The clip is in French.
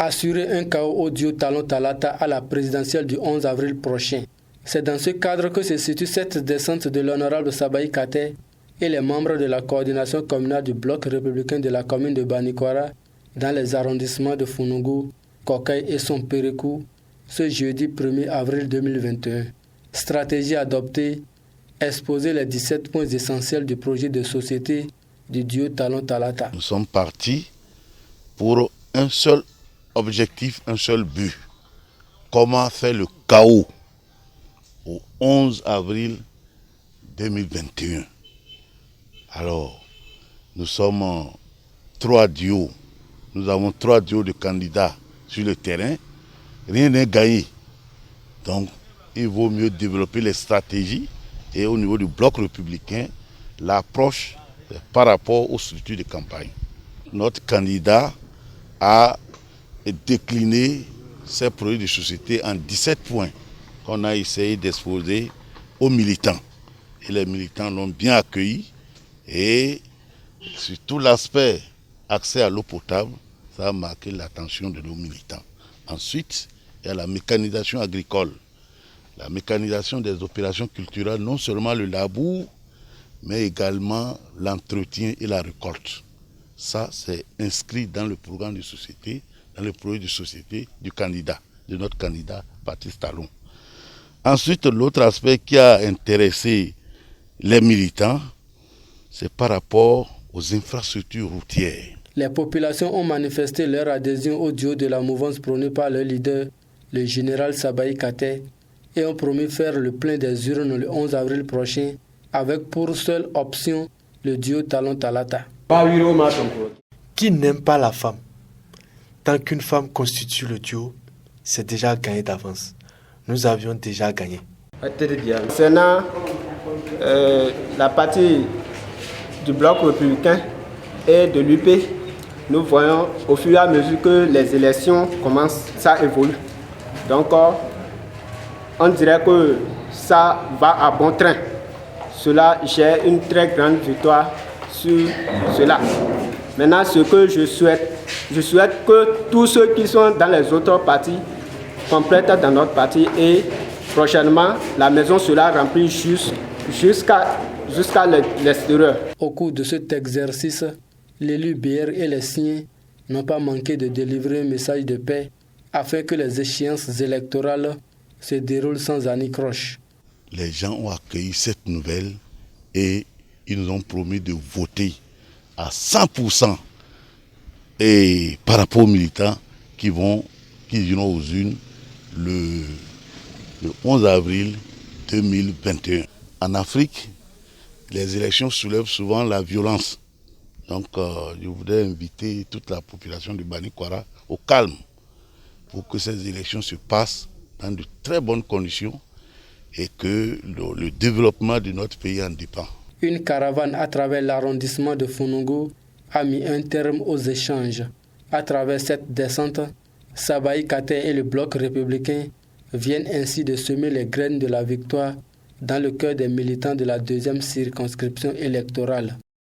assurer un chaos audio Talon Talata à la présidentielle du 11 avril prochain. C'est dans ce cadre que se situe cette descente de l'honorable Sabaï Kate et les membres de la coordination communale du bloc républicain de la commune de Banikwara dans les arrondissements de Founougou, Kokai et Sompérékou ce jeudi 1er avril 2021. Stratégie adoptée, exposer les 17 points essentiels du projet de société du duo Talon Talata. Nous sommes partis pour un seul objectif, un seul but. Comment faire le chaos au 11 avril 2021. Alors, nous sommes 3 duos. Nous avons 3 duos de candidats sur le terrain. Rien n'est gagné. Donc, il vaut mieux développer les stratégies et au niveau du bloc républicain, l'approche par rapport aux structures de campagne. Notre candidat a décliné ses projets de société en 17 points qu'on a essayé d'exposer aux militants. Et les militants l'ont bien accueilli. Et sur tout l'aspect accès à l'eau potable, ça a marqué l'attention de nos militants. Ensuite, il y a la mécanisation agricole. La mécanisation des opérations culturelles, non seulement le labour, mais également l'entretien et la récolte. Ça, c'est inscrit dans le programme de société, dans le projet de société du candidat, de notre candidat Patrice Talon. Ensuite, l'autre aspect qui a intéressé les militants, c'est par rapport aux infrastructures routières. Les populations ont manifesté leur adhésion au duo de la mouvance prônée par leur leader, le général Sabaï Kate, et ont promis faire le plein des urnes le 11 avril prochain, avec pour seule option le duo Talon Talata. Qui n'aime pas la femme? Tant qu'une femme constitue le duo, c'est déjà gagné d'avance. Nous avions déjà gagné. Concernant la partie du bloc républicain et de l'UP, nous voyons au fur et à mesure que les élections commencent, ça évolue. Donc, on dirait que ça va à bon train. Cela, j'ai une très grande victoire sur cela. Maintenant, ce que je souhaite que tous ceux qui sont dans les autres partis complètent dans notre parti et prochainement, la maison sera remplie jusqu'à l'extérieur. Au cours de cet exercice, l'élu BR et les siens n'ont pas manqué de délivrer un message de paix afin que les échéances électorales se déroulent sans anicroche. Les gens ont accueilli cette nouvelle et ils nous ont promis de voter à 100% et par rapport aux militants qui iront aux urnes le 11 avril 2021. En Afrique, les élections soulèvent souvent la violence. Donc, je voudrais inviter toute la population de Banikwara au calme pour que ces élections se passent dans de très bonnes conditions et que le développement de notre pays en dépend. Une caravane à travers l'arrondissement de Founougou a mis un terme aux échanges. À travers cette descente, Sabaï Kate et le bloc républicain viennent ainsi de semer les graines de la victoire dans le cœur des militants de la deuxième circonscription électorale.